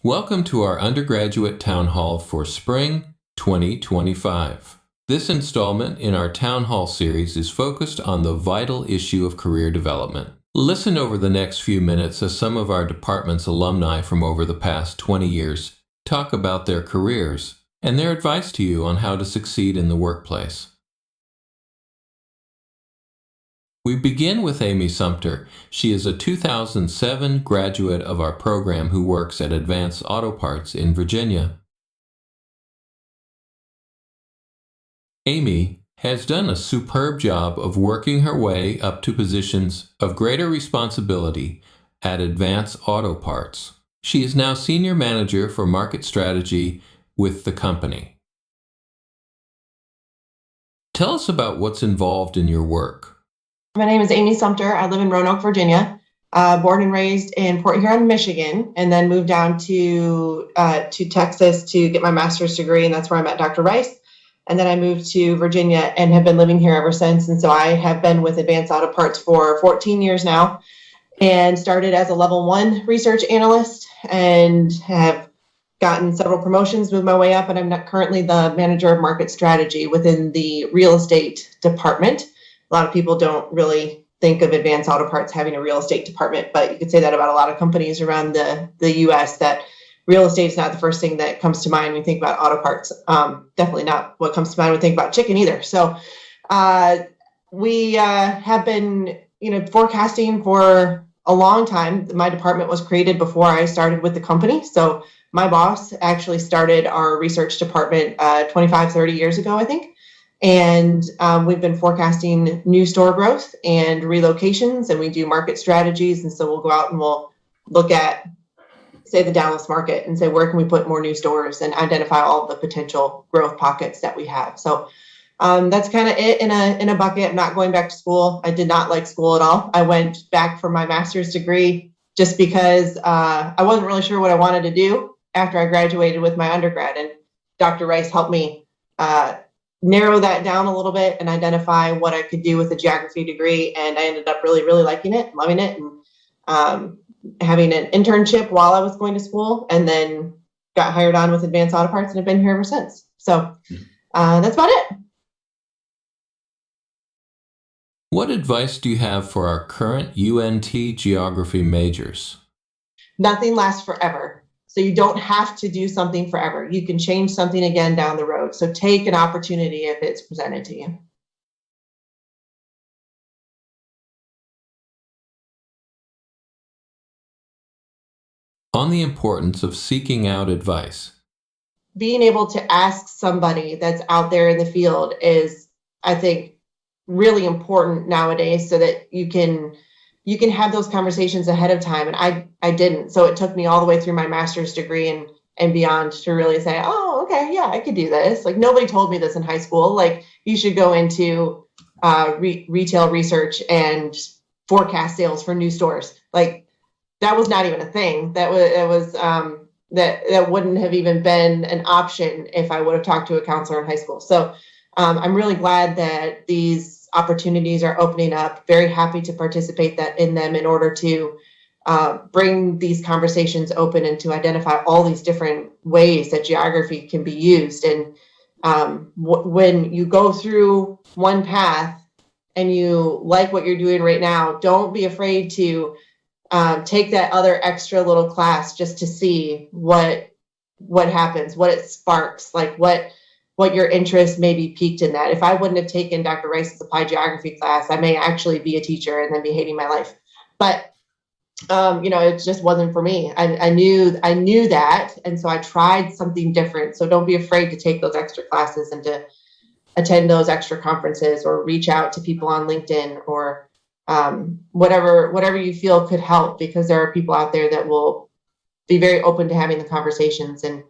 Welcome to our undergraduate town hall for spring 2025. This installment in our town hall series is focused on the vital issue of career development. Listen over the next few minutes as some of our department's alumni from over the past 20 years talk about their careers and their advice to you on how to succeed in the workplace. We begin with Amy Sumter. She is a 2007 graduate of our program who works at Advanced Auto Parts in Virginia. Amy has done a superb job of working her way up to positions of greater responsibility at Advanced Auto Parts. She is now Senior Manager for Market Strategy with the company. Tell us about what's involved in your work. My name is Amy Sumter. I live in Roanoke, Virginia. Born and raised in Port Huron, Michigan, and then moved down to Texas to get my master's degree, and that's where I met Dr. Rice. And then I moved to Virginia and have been living here ever since. And so I have been with Advanced Auto Parts for 14 years now, and started as a level 1 research analyst and have gotten several promotions, moved my way up, and I'm currently the manager of market strategy within the real estate department. A lot of people don't really think of Advanced Auto Parts having a real estate department, but you could say that about a lot of companies around the US, that real estate is not the first thing that comes to mind when you think about auto parts. Definitely not what comes to mind when we think about chicken either. So we have been, forecasting for a long time. My department was created before I started with the company. So my boss actually started our research department 25, 30 years ago, I think. And we've been forecasting new store growth and relocations, and we do market strategies. And so we'll go out and we'll look at, say, the Dallas market and say, where can we put more new stores and identify all the potential growth pockets that we have. So that's kind of it in a bucket. I'm not going back to school. I did not like school at all. I went back for my master's degree just because I wasn't really sure what I wanted to do after I graduated with my undergrad. And Dr. Rice helped me narrow that down a little bit and identify what I could do with a geography degree. And I ended up really, really liking it, loving it, and having an internship while I was going to school, and then got hired on with Advanced Auto Parts and have been here ever since. So that's about it. What advice do you have for our current UNT Geography majors? Nothing lasts forever. So you don't have to do something forever. You can change something again down the road. So take an opportunity if it's presented to you. On the importance of seeking out advice. Being able to ask somebody that's out there in the field is, I think, really important nowadays, so that you can have those conversations ahead of time. And I didn't. So it took me all the way through my master's degree and beyond to really say, oh, okay, yeah, I could do this. Like, nobody told me this in high school. Like, you should go into retail research and forecast sales for new stores. Like, that was not even a thing. That wouldn't have even been an option if I would have talked to a counselor in high school. So I'm really glad that these opportunities are opening up. Very happy to participate in them in order to bring these conversations open and to identify all these different ways that geography can be used. And when you go through one path and you like what you're doing right now, don't be afraid to take that other extra little class just to see what happens, what it sparks, like what your interest may be piqued in that. If I wouldn't have taken Dr. Rice's applied geography class, I may actually be a teacher and then be hating my life. But it just wasn't for me. I knew that, and so I tried something different. So don't be afraid to take those extra classes and to attend those extra conferences, or reach out to people on LinkedIn, or whatever you feel could help, because there are people out there that will be very open to having the conversations. And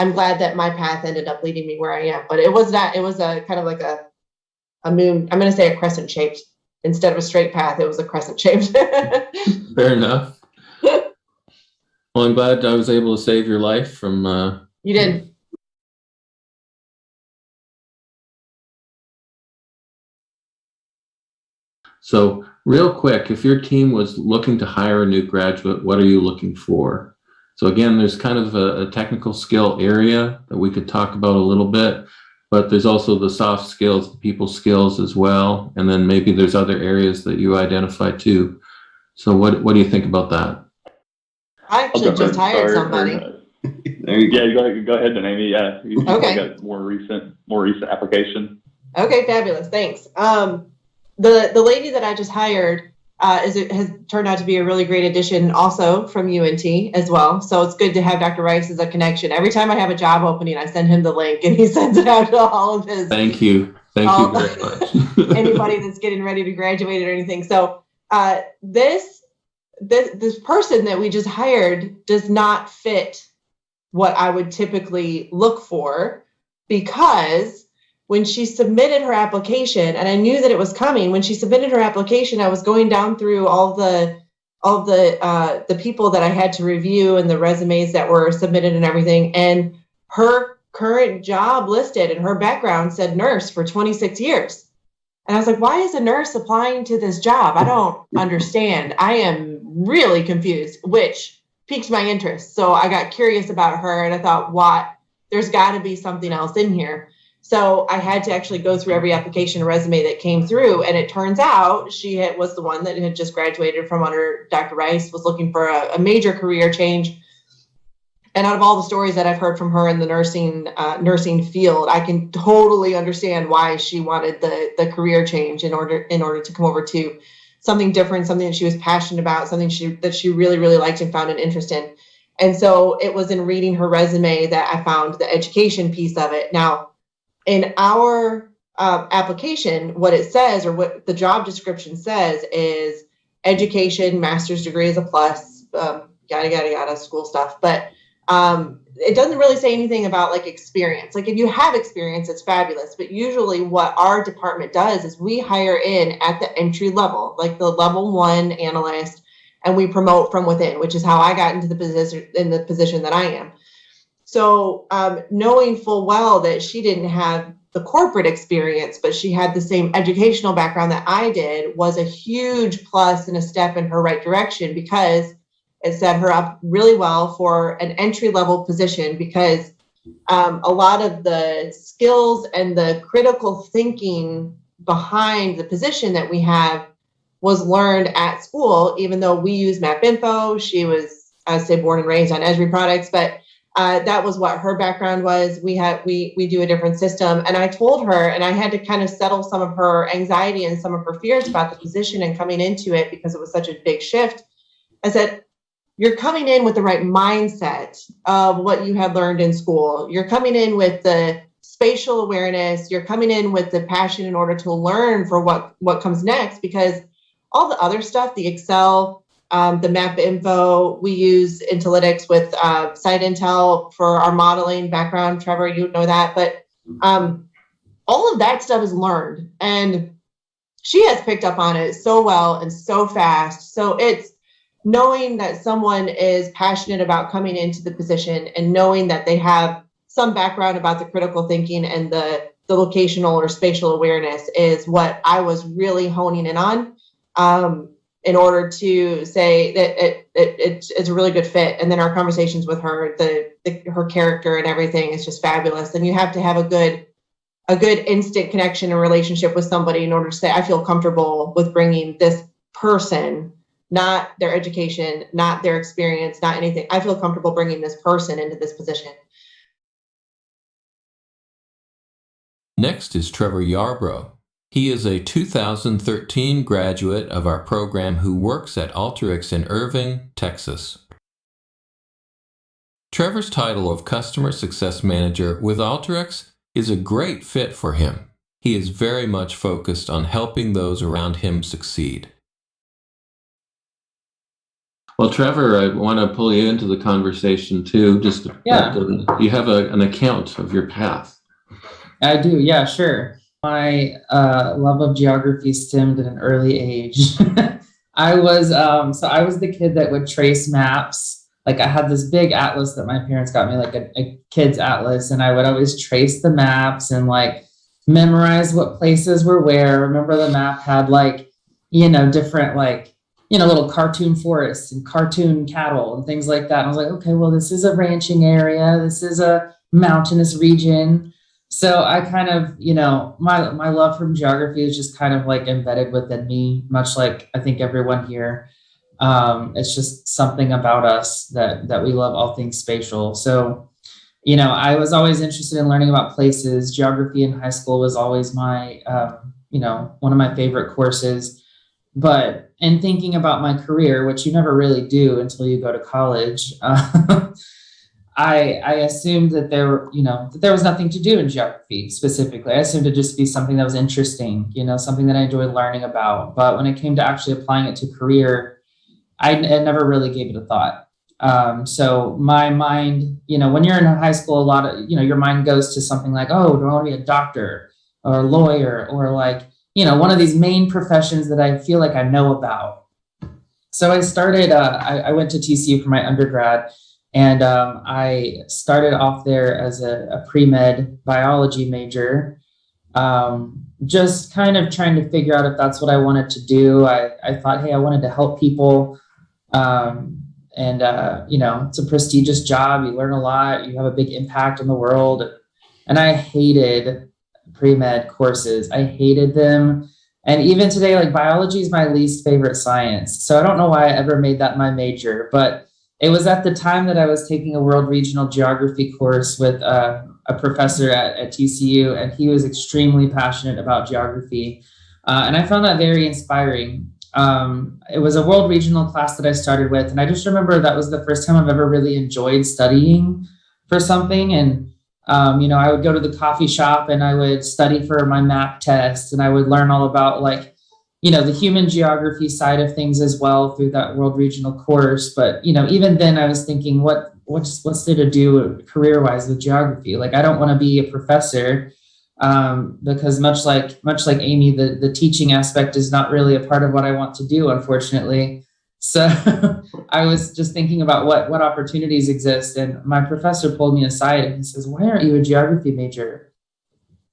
I'm glad that my path ended up leading me where I am. But it was a kind of like a moon. I'm going to say a crescent shaped instead of a straight path. It was a crescent shaped. Fair enough. Well, I'm glad I was able to save your life from. You did. So, real quick, if your team was looking to hire a new graduate, what are you looking for? So again, there's kind of a technical skill area that we could talk about a little bit, but there's also the soft skills, the people skills as well. And then maybe there's other areas that you identify too. So what do you think about that? I actually just hired somebody. There you go. Yeah, go ahead then, Amy. Yeah, you Okay. got more recent application. Okay, fabulous. Thanks. The lady that I just hired has turned out to be a really great addition, also from UNT as well. So it's good to have Dr. Rice as a connection. Every time I have a job opening, I send him the link, and he sends it out to all of his. Thank you very much. Anybody that's getting ready to graduate or anything. So this person that we just hired does not fit what I would typically look for, because when she submitted her application, and I knew that it was coming, when she submitted her application, I was going down through all the people that I had to review and the resumes that were submitted and everything. And her current job listed and her background said nurse for 26 years. And I was like, why is a nurse applying to this job? I don't understand. I am really confused, which piqued my interest. So I got curious about her, and I thought, what? There's got to be something else in here. So I had to actually go through every application and resume that came through. And it turns out she was the one that had just graduated from under Dr. Rice, was looking for a major career change. And out of all the stories that I've heard from her in the nursing field, I can totally understand why she wanted the career change in order to come over to something different, something that she was passionate about, something that she really, really liked and found an interest in. And so it was in reading her resume that I found the education piece of it. Now, in our application, what it says, or what the job description says, is education, master's degree is a plus, yada, school stuff. But it doesn't really say anything about like experience. Like if you have experience, it's fabulous. But usually what our department does is we hire in at the entry level, like the level 1 analyst, and we promote from within, which is how I got into the position that I am. So knowing full well that she didn't have the corporate experience, but she had the same educational background that I did, was a huge plus and a step in her right direction, because it set her up really well for an entry-level position, because a lot of the skills and the critical thinking behind the position that we have was learned at school, even though we use MapInfo. She was, I say, born and raised on Esri products, but that was what her background was. We do a different system. And I told her, and I had to kind of settle some of her anxiety and some of her fears about the position and coming into it, because it was such a big shift. I said, you're coming in with the right mindset of what you had learned in school. You're coming in with the spatial awareness. You're coming in with the passion in order to learn for what comes next, because all the other stuff, the Excel, the map info, we use Intellytics with Site Intel for our modeling background. Trevor, you know that, but all of that stuff is learned, and she has picked up on it so well and so fast. So it's knowing that someone is passionate about coming into the position, and knowing that they have some background about the critical thinking and the locational or spatial awareness is what I was really honing in on, in order to say that it's a really good fit. And then our conversations with her, her character and everything is just fabulous. And you have to have a good instant connection and relationship with somebody in order to say, I feel comfortable with bringing this person, not their education, not their experience, not anything. I feel comfortable bringing this person into this position. Next is Trevor Yarbrough. He is a 2013 graduate of our program who works at Alteryx in Irving, Texas. Trevor's title of Customer Success Manager with Alteryx is a great fit for him. He is very much focused on helping those around him succeed. Well, Trevor, I want to pull you into the conversation too. You have an account of your path. I do, yeah, sure. My love of geography stemmed at an early age. I was the kid that would trace maps. Like I had this big atlas that my parents got me, like a kid's atlas, and I would always trace the maps and like memorize what places were where. Remember the map had like, different like little cartoon forests and cartoon cattle and things like that. And I was like, okay, well, this is a ranching area. This is a mountainous region. So I kind of, my love from geography is just kind of like embedded within me, much like I think everyone here. It's just something about us that we love all things spatial. So, I was always interested in learning about places. Geography in high school was always my, one of my favorite courses. But in thinking about my career, which you never really do until you go to college, I assumed that there was nothing to do in geography specifically. I assumed it just be something that was interesting, something that I enjoyed learning about. But when it came to actually applying it to career, I never really gave it a thought. So my mind, when you're in high school, a lot of, your mind goes to something like, oh, do I want to be a doctor or a lawyer or like, one of these main professions that I feel like I know about. So I started, I went to TCU for my undergrad, and I started off there as a pre-med biology major, just kind of trying to figure out if that's what I wanted to do. I thought, hey, I wanted to help people. It's a prestigious job. You learn a lot. You have a big impact on the world. And I hated pre-med courses. I hated them. And even today, like biology is my least favorite science. So I don't know why I ever made that my major, but it was at the time that I was taking a world regional geography course with a professor at TCU, and he was extremely passionate about geography. And I found that very inspiring. It was a world regional class that I started with. And I just remember that was the first time I've ever really enjoyed studying for something. And I would go to the coffee shop and I would study for my map test, and I would learn all about the human geography side of things as well through that world regional course. But, even then I was thinking, what's there to do career-wise with geography? Like, I don't want to be a professor, because much like Amy, the teaching aspect is not really a part of what I want to do, unfortunately. So I was just thinking about what opportunities exist. And my professor pulled me aside and he says, why aren't you a geography major?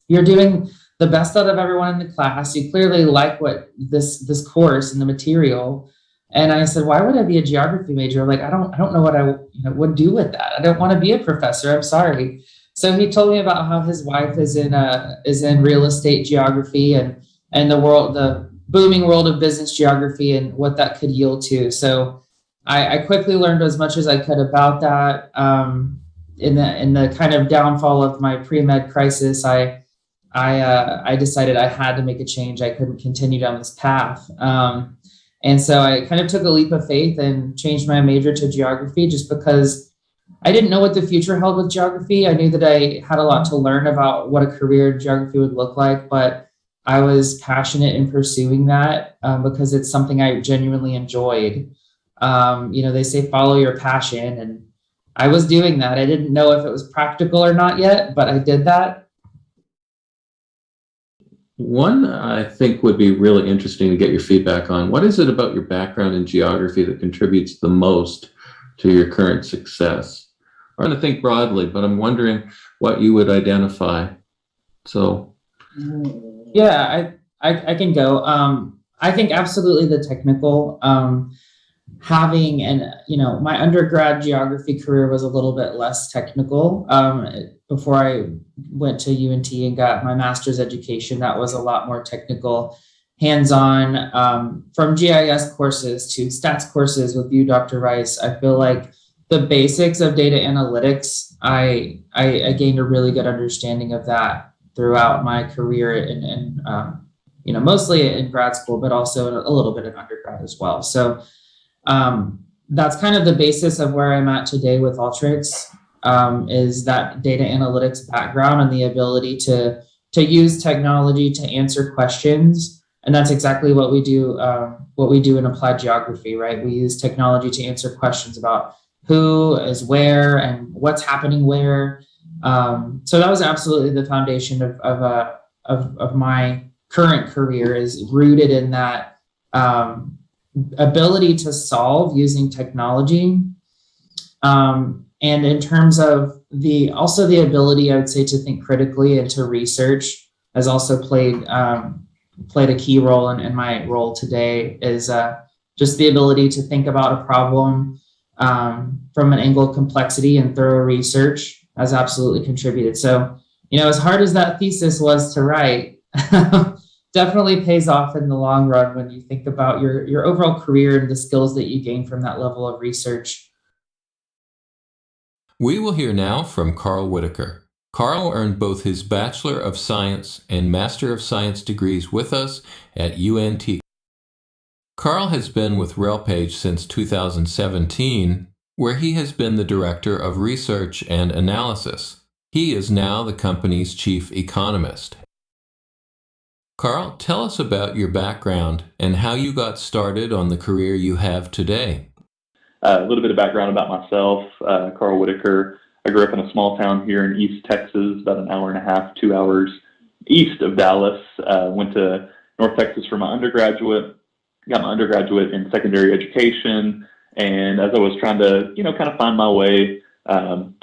You're doing the best out of everyone in the class. You clearly like what this course and the material. And I said, why would I be a geography major? Like, I don't know what I would do with that. I don't want to be a professor. I'm sorry. So he told me about how his wife is in real estate geography and the booming world of business geography and what that could yield to. So I quickly learned as much as I could about that. In the kind of downfall of my pre-med crisis, I decided I had to make a change. I couldn't continue down this path. And so I kind of took a leap of faith and changed my major to geography just because I didn't know what the future held with geography. I knew that I had a lot to learn about what a career in geography would look like, but I was passionate in pursuing that because it's something I genuinely enjoyed. They say follow your passion, and I was doing that. I didn't know if it was practical or not yet, but I did that. One I think would be really interesting to get your feedback on. What is it about your background in geography that contributes the most to your current success? I'm going to think broadly, but I'm wondering what you would identify. So. Yeah, I can go. I think absolutely the technical, having my undergrad geography career was a little bit less technical. Before I went to UNT and got my master's education, that was a lot more technical, hands-on, from GIS courses to stats courses with you, Dr. Rice. I feel like the basics of data analytics, I gained a really good understanding of that throughout my career and mostly in grad school, but also a little bit in undergrad as well. So that's kind of the basis of where I'm at today with Alteryx, is that data analytics background and the ability to use technology to answer questions. And that's exactly what we do in applied geography, right? We use technology to answer questions about who is where and what's happening where. So that was absolutely the foundation of my current career, is rooted in that ability to solve using technology. And in terms of the ability, I would say, to think critically and to research has also played a key role in my role today, is just the ability to think about a problem from an angle of complexity and thorough research has absolutely contributed. So, as hard as that thesis was to write, definitely pays off in the long run when you think about your overall career and the skills that you gain from that level of research. We will hear now from Carl Whitaker. Carl earned both his Bachelor of Science and Master of Science degrees with us at UNT. Carl has been with RailPage since 2017, where he has been the Director of Research and Analysis. He is now the company's Chief Economist. Carl, tell us about your background and how you got started on the career you have today. A little bit of background about myself, Carl Whitaker. I grew up in a small town here in East Texas, about an hour and a half, 2 hours east of Dallas. Went to North Texas for my undergraduate, got my undergraduate in secondary education. And as I was trying to, kind of find my way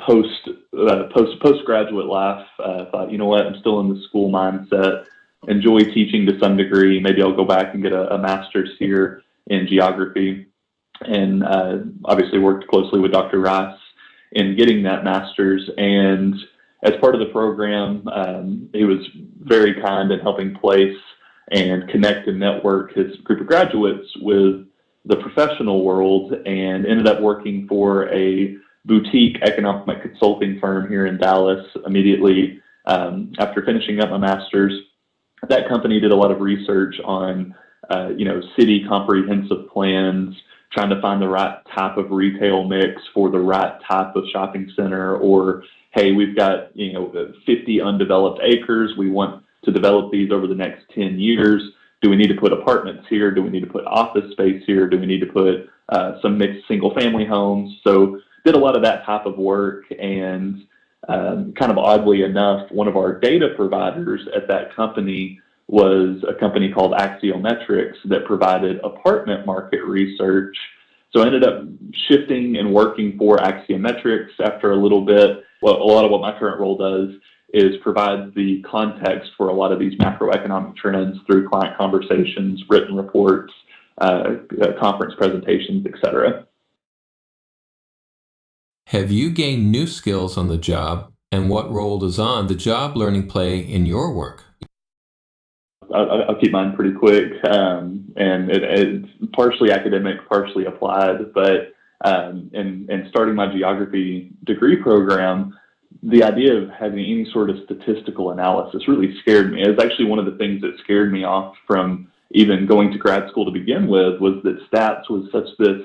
postgraduate life, I thought, you know what, I'm still in the school mindset, enjoy teaching to some degree. Maybe I'll go back and get a master's here in geography. And obviously worked closely with Dr. Rice in getting that master's. And as part of the program, he was very kind in helping place and connect and network his group of graduates with the professional world, and ended up working for a boutique economic consulting firm here in Dallas immediately after finishing up my master's. That company did a lot of research on, city comprehensive plans, trying to find the right type of retail mix for the right type of shopping center, or, hey, we've got, 50 undeveloped acres. We want to develop these over the next 10 years. Do we need to put apartments here? Do we need to put office space here? Do we need to put some mixed single family homes? So did a lot of that type of work. And kind of oddly enough, one of our data providers at that company was a company called Axiometrics that provided apartment market research. So I ended up shifting and working for Axiometrics after a little bit. Well, a lot of what my current role does is provide the context for a lot of these macroeconomic trends through client conversations, written reports, conference presentations, etc. Have you gained new skills on the job, and what role does on-the-job learning play in your work? I'll keep mine pretty quick, and it's partially academic, partially applied. But in starting my geography degree program, the idea of having any sort of statistical analysis really scared me. It's actually one of the things that scared me off from even going to grad school to begin with, was that stats was such this,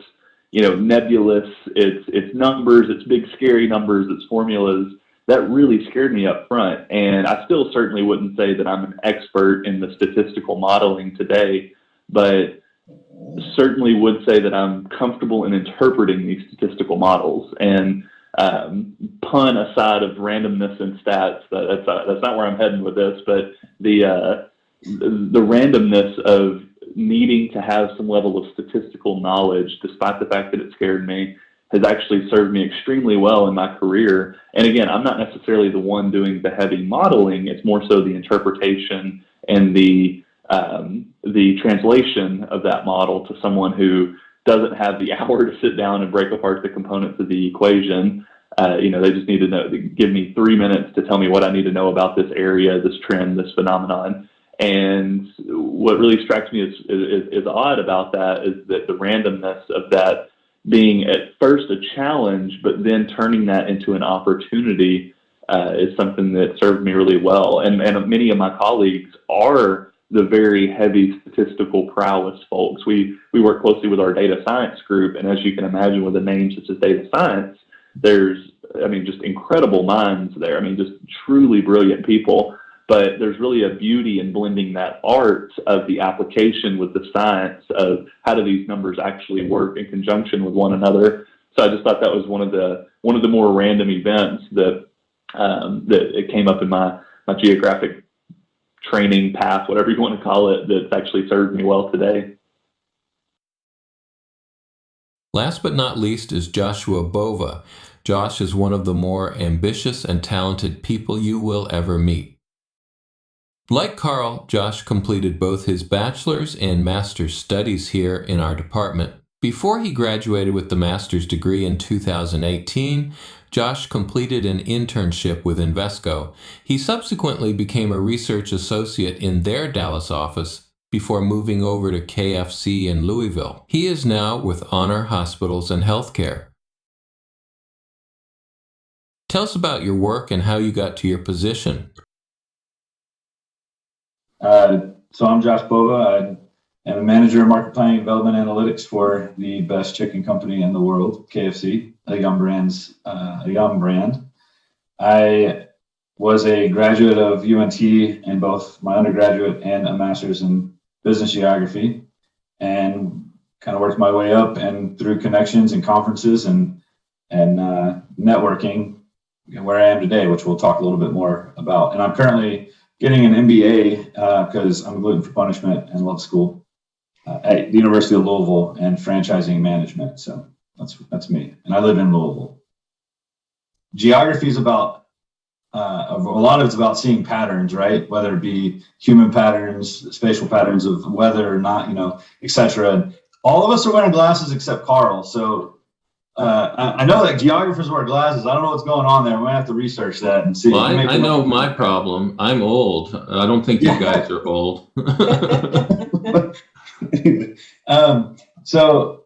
nebulous, it's numbers, it's big scary numbers, it's formulas. That really scared me up front. And I still certainly wouldn't say that I'm an expert in the statistical modeling today, but certainly would say that I'm comfortable in interpreting these statistical models. And pun aside of randomness and stats, that's not where I'm heading with this, but the randomness of needing to have some level of statistical knowledge, despite the fact that it scared me, has actually served me extremely well in my career. And again, I'm not necessarily the one doing the heavy modeling. It's more so the interpretation and the translation of that model to someone who doesn't have the hour to sit down and break apart the components of the equation. They just need to know, give me 3 minutes to tell me what I need to know about this area, this trend, this phenomenon. And what really strikes me is odd about that is that the randomness of that being at first a challenge, but then turning that into an opportunity is something that served me really well. And many of my colleagues are the very heavy statistical prowess folks. We work closely with our data science group, and as you can imagine, with a name such as data science, there's, just incredible minds there. Just truly brilliant people. But there's really a beauty in blending that art of the application with the science of how do these numbers actually work in conjunction with one another. So I just thought that was one of the more random events that it came up in my geographic training path, whatever you want to call it, that's actually served me well today. Last but not least is Joshua Bova. Josh is one of the more ambitious and talented people you will ever meet. Like Carl, Josh completed both his bachelor's and master's studies here in our department. Before he graduated with the master's degree in 2018, Josh completed an internship with Invesco. He subsequently became a research associate in their Dallas office before moving over to KFC in Louisville. He is now with Honor Hospitals and Healthcare. Tell us about your work and how you got to your position. So I'm Josh Bova. I am a manager of market planning and development analytics for the best chicken company in the world, KFC, a young brand. I was a graduate of UNT in both my undergraduate and a master's in business geography, and kind of worked my way up and through connections and conferences and networking where I am today, which we'll talk a little bit more about. And I'm currently getting an MBA because I'm gluten for punishment and love school at the University of Louisville and franchising management. So that's me, and I live in Louisville. Geography is about a lot of it's about seeing patterns, right? Whether it be human patterns, spatial patterns of weather or not, etc. All of us are wearing glasses except Carl. So I know that geographers wear glasses. I don't know what's going on there. We're gonna have to research that and see. Well, I know my problem. I'm old. I don't think you guys are old. So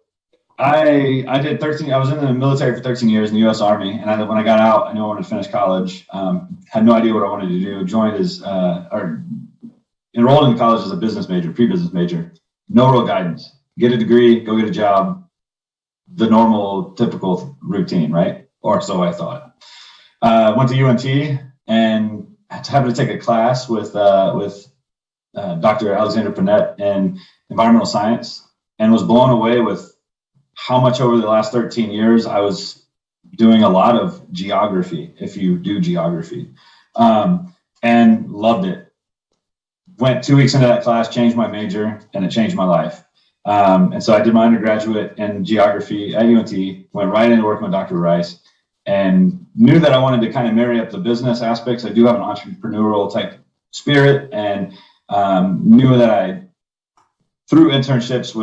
I did 13. I was in the military for 13 years in the U.S. Army, and when I got out, I knew I wanted to finish college. Had no idea what I wanted to do. Enrolled in college as a business major, pre-business major. No real guidance. Get a degree, go get a job. The normal, typical routine, right? Or so I thought. Went to UNT and happened to take a class with Dr. Alexander Panett in environmental science, and was blown away with how much over the last 13 years I was doing a lot of geography, if you do geography, and loved it. Went 2 weeks into that class, changed my major, and it changed my life. And so I did my undergraduate in geography at UNT, went right into working with Dr. Rice, and knew that I wanted to kind of marry up the business aspects. I do have an entrepreneurial type spirit, and knew that through internships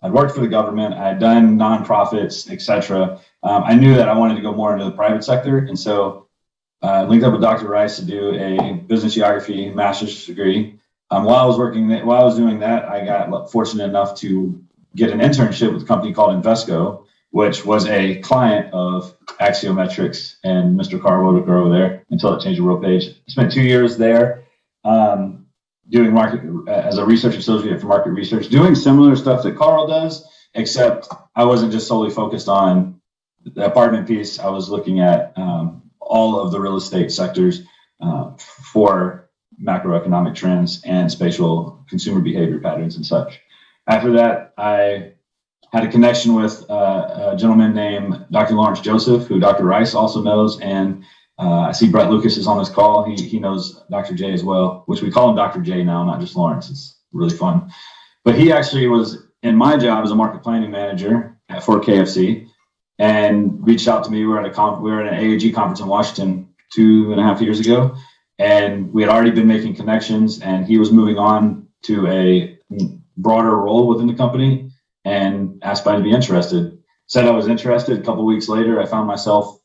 I'd worked for the government, I had done nonprofits, etc. I knew that I wanted to go more into the private sector, and so linked up with Dr. Rice to do a business geography master's degree. While I was doing that, I got fortunate enough to get an internship with a company called Invesco, which was a client of Axiometrics and Mr. Carl Whitaker over there until it changed the world page. I spent 2 years there doing market as a research associate for market research, doing similar stuff that Carl does, except I wasn't just solely focused on the apartment piece. I was looking at all of the real estate sectors for macroeconomic trends and spatial consumer behavior patterns and such. After that, I had a connection with a gentleman named Dr. Lawrence Joseph, who Dr. Rice also knows, and I see Brett Lucas is on this call. He knows Dr. J as well, which we call him Dr. J now, not just Lawrence. It's really fun. But he actually was in my job as a market planning manager for KFC, and reached out to me. We were at an AAG conference in Washington 2.5 years ago, and we had already been making connections, and he was moving on to a broader role within the company and asked me to be interested. Said I was interested. A couple of weeks later, I found myself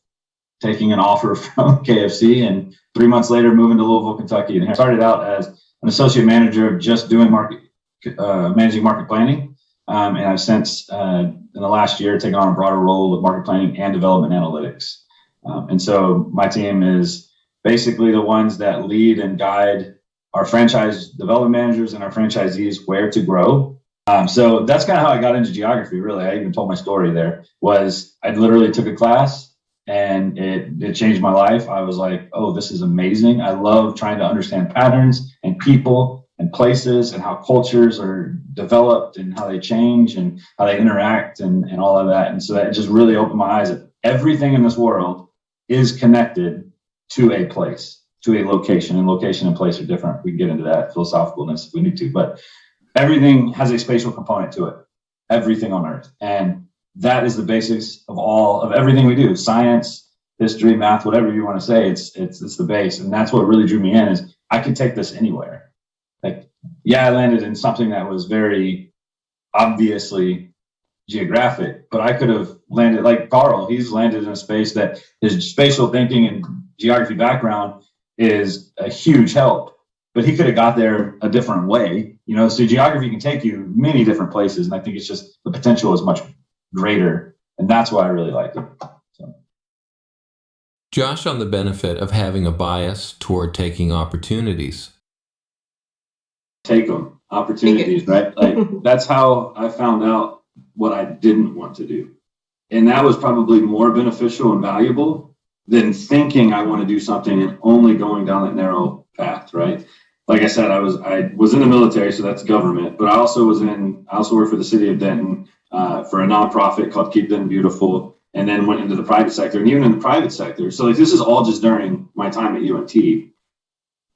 taking an offer from KFC, and 3 months later, moving to Louisville, Kentucky. And I started out as an associate manager, just doing managing market planning. And I've since, in the last year, taken on a broader role with market planning and development analytics. And so my team is basically the ones that lead and guide our franchise development managers and our franchisees where to grow. So that's kind of how I got into geography, really. I even told my story there. I literally took a class, and it changed my life. I was like, oh, this is amazing. I love trying to understand patterns and people and places and how cultures are developed and how they change and how they interact and all of that. And so that just really opened my eyes that everything in this world is connected to a place, to a location, and location and place are different. We can get into that philosophicalness if we need to, but everything has a spatial component to it, everything on Earth. And that is the basis of everything we do. Science, history, math, whatever you want to say, it's the base. And that's what really drew me in, is I could take this anywhere. Like, yeah, I landed in something that was very obviously geographic, but I could have landed like Carl. He's landed in a space that his spatial thinking and geography background is a huge help, but he could have got there a different way, so geography can take you many different places. And I think it's just the potential is much greater. And that's why I really like it. So. Josh, on the benefit of having a bias toward taking opportunities. Take them, opportunities, right? Like that's how I found out what I didn't want to do. And that was probably more beneficial and valuable than thinking I want to do something and only going down that narrow path, right? Like I said, I was in the military, so that's government, but I also worked for the city of Denton for a nonprofit called Keep Denton Beautiful, and then went into the private sector. And even in the private sector, so like this is all just during my time at UNT,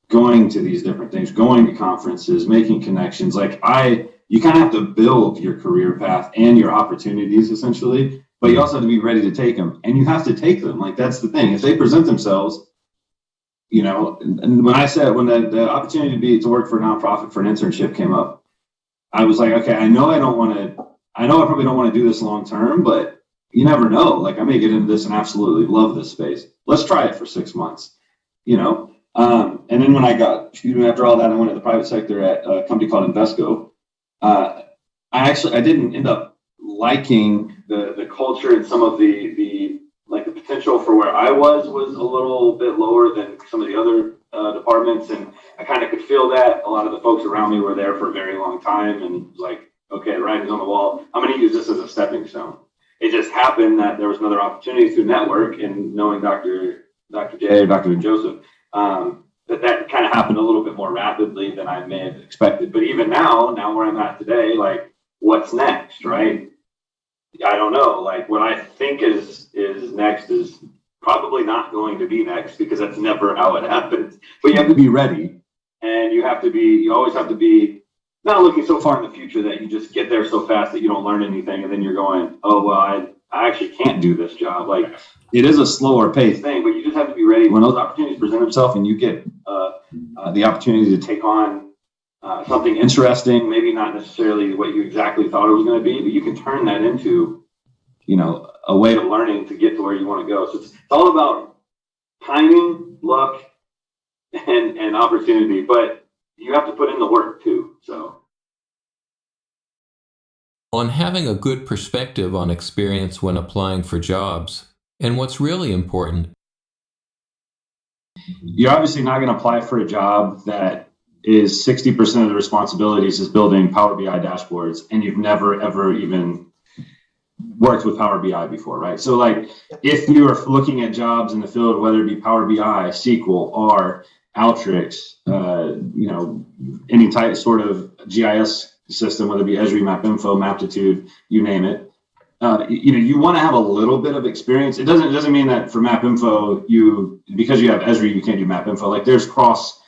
going to these different things, going to conferences, making connections. Like you kind of have to build your career path and your opportunities essentially, but you also have to be ready to take them, and you have to take them. Like that's the thing. If they present themselves, and when the opportunity to work for a nonprofit for an internship came up, I was like, okay, I know I probably don't want to do this long term, but you never know. Like I may get into this and absolutely love this space. Let's try it for 6 months, and then when after all that, I went to the private sector at a company called Invesco. I didn't end up liking the culture and some of the potential for where I was a little bit lower than some of the other departments. And I kind of could feel that a lot of the folks around me were there for a very long time, and like, okay, the writing's on the wall. I'm going to use this as a stepping stone. It just happened that there was another opportunity through network and knowing Dr. J or Dr. Joseph, that kind of happened a little bit more rapidly than I may have expected. But even now where I'm at today, like what's next, right? I don't know. Like what I think is next is probably not going to be next, because that's never how it happens. But you have to be ready, and you always have to be not looking so far in the future that you just get there so fast that you don't learn anything, and then you're going, oh well, I actually can't do this job. Like it is a slower paced thing, but you just have to be ready when those opportunities present themselves, and you get the opportunity to take on something interesting, maybe not necessarily what you exactly thought it was going to be, but you can turn that into, a way of learning to get to where you want to go. So it's all about timing, luck, and opportunity, but you have to put in the work too. So. On having a good perspective on experience when applying for jobs, and what's really important. You're obviously not going to apply for a job that is 60% of the responsibilities is building Power BI dashboards, and you've never, ever even worked with Power BI before, right? So like if you are looking at jobs in the field, whether it be Power BI, SQL, R, Alteryx, any type sort of GIS system, whether it be Esri, MapInfo, Maptitude, you name it, you want to have a little bit of experience. It doesn't mean that for MapInfo, because you have Esri, you can't do MapInfo. Like there's cross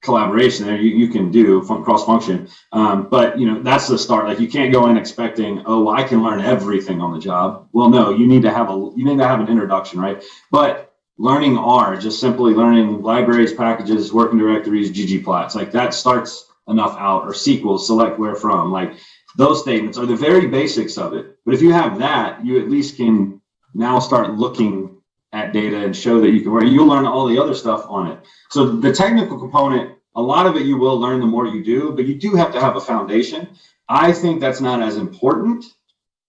collaboration there you can do cross function, but that's the start. Like you can't go in expecting, oh, I can learn everything on the job. Well, no, you need to have an introduction, right? But learning R, just simply learning libraries, packages, working directories, ggplot, like that starts enough out. Or SQL, select where from, like those statements are the very basics of it. But if you have that, you at least can now start looking at data and show that you'll learn all the other stuff on it. So the technical component, a lot of it you will learn the more you do, but you do have to have a foundation. I think that's not as important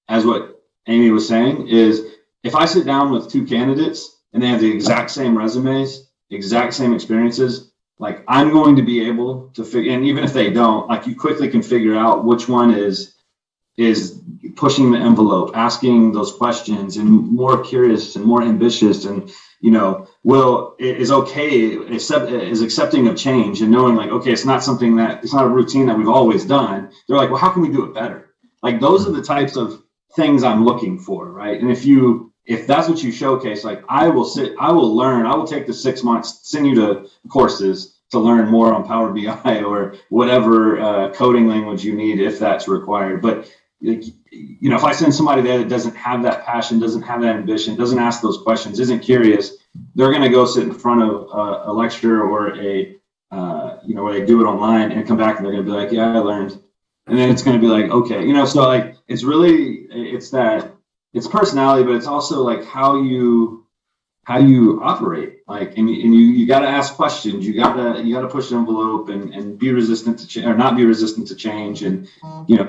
as what Amy was saying. Is if I sit down with two candidates and they have the exact same resumes, exact same experiences, like I'm going to be able to figure, and even if they don't, like you quickly can figure out which one is pushing the envelope, asking those questions, and more curious and more ambitious, and is accepting of change, and knowing like, okay, it's not a routine that we've always done. They're like, well, how can we do it better? Like those are the types of things I'm looking for, right? And if that's what you showcase, like I will take the 6 months, send you to courses to learn more on Power BI or whatever coding language you need, if that's required. But if I send somebody there that doesn't have that passion, doesn't have that ambition, doesn't ask those questions, isn't curious, they're going to go sit in front of a lecture or a where they do it online and come back and they're going to be like, yeah, I learned. And then it's going to be like, okay, so like, it's really, it's personality, but it's also like how you operate. Like, and you got to ask questions. You got to push the envelope and be resistant to change, or not be resistant to change, and,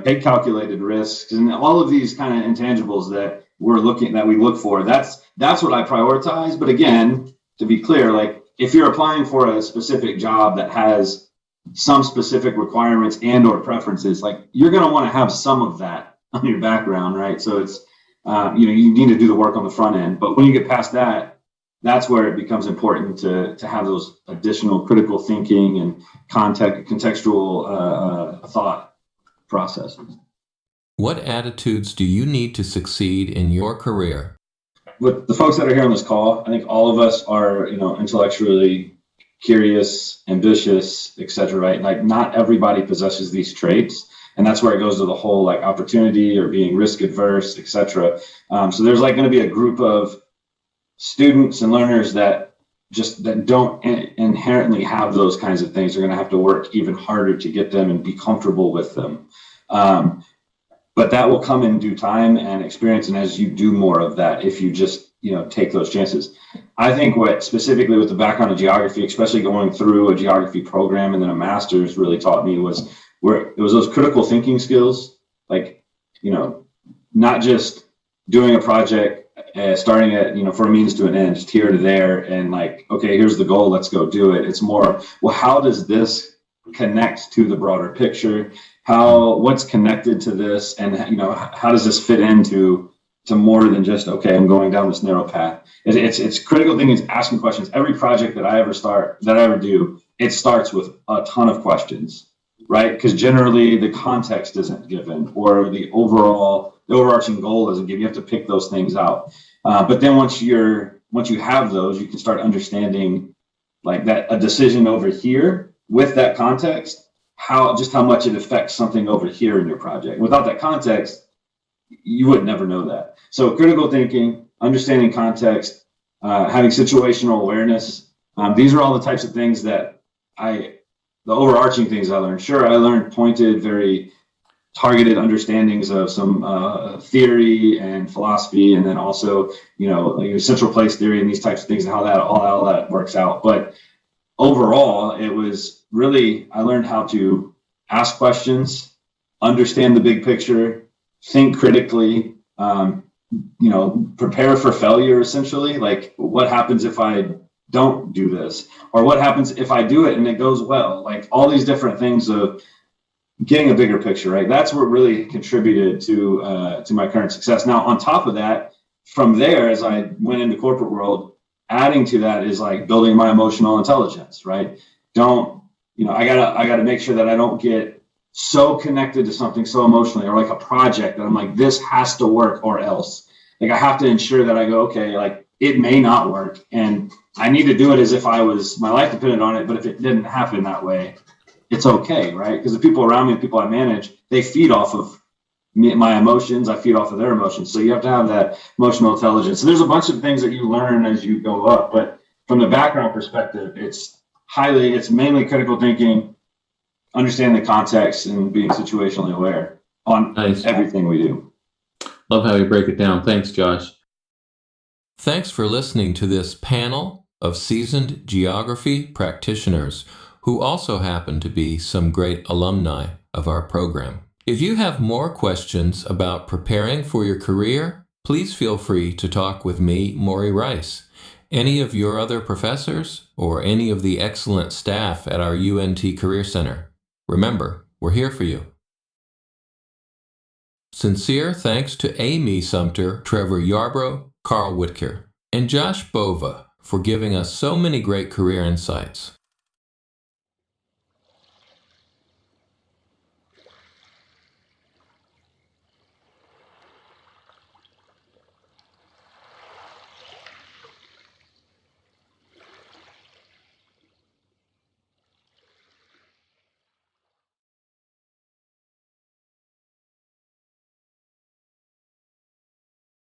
take calculated risks and all of these kind of intangibles that we look for. That's what I prioritize. But again, to be clear, like, if you're applying for a specific job that has some specific requirements and or preferences, like, you're going to want to have some of that on your background, right? So it's, you need to do the work on the front end. But when you get past that, that's where it becomes important to have those additional critical thinking and contextual thought processes. What attitudes do you need to succeed in your career? With the folks that are here on this call, I think all of us are, intellectually curious, ambitious, etc. Right? Like, not everybody possesses these traits, and that's where it goes to the whole like opportunity or being risk adverse, etc. So there's like going to be a group of students and learners that don't inherently have those kinds of things. They're going to have to work even harder to get them and be comfortable with them. But that will come in due time and experience, and as you do more of that, if you just take those chances. I think what specifically with the background of geography, especially going through a geography program and then a master's, really taught me was where it was those critical thinking skills, like, not just doing a project, starting at, for a means to an end, just here to there, and like, okay, here's the goal, let's go do it. It's more, well, how does this connect to the broader picture? What's connected to this, and how does this fit into more than just, okay, I'm going down this narrow path. It's critical thinking, is asking questions. Every project that I ever do, it starts with a ton of questions, right? Because generally the context isn't given, or the overarching goal isn't given. You have to pick those things out. But then once you have those, you can start understanding like that a decision over here with that context, how much it affects something over here in your project. Without that context, you would never know that. So critical thinking, understanding context, having situational awareness. These are all the types of things that the overarching things I learned. Sure, I learned pointed, very targeted understandings of some theory and philosophy, and then also, like central place theory and these types of things and how that works out. But overall, it was really, I learned how to ask questions, understand the big picture, think critically, prepare for failure, essentially. Like, what happens if I don't do this? Or what happens if I do it and it goes well? Like, all these different things of getting a bigger picture, right? That's what really contributed to my current success. Now, on top of that, from there, as I went into corporate world, adding to that is like building my emotional intelligence, right? I gotta make sure that I don't get so connected to something so emotionally, or like a project that I'm like, this has to work or else. Like, I have to ensure that I go, okay, like, it may not work, and I need to do it as if my life depended on it. But if it didn't happen that way, it's okay, right? Because the people around me, the people I manage, they feed off of my emotions. I feed off of their emotions. So you have to have that emotional intelligence. So there's a bunch of things that you learn as you go up. But from the background perspective, it's mainly critical thinking, understanding the context, and being situationally aware on everything we do. Love how you break it down. Thanks, Josh. Thanks for listening to this panel of seasoned geography practitioners who also happen to be some great alumni of our program. If you have more questions about preparing for your career, please feel free to talk with me, Maury Rice, any of your other professors, or any of the excellent staff at our UNT Career Center. Remember, we're here for you. Sincere thanks to Amy Sumter, Trevor Yarbrough, Carl Whitker, and Josh Bova for giving us so many great career insights.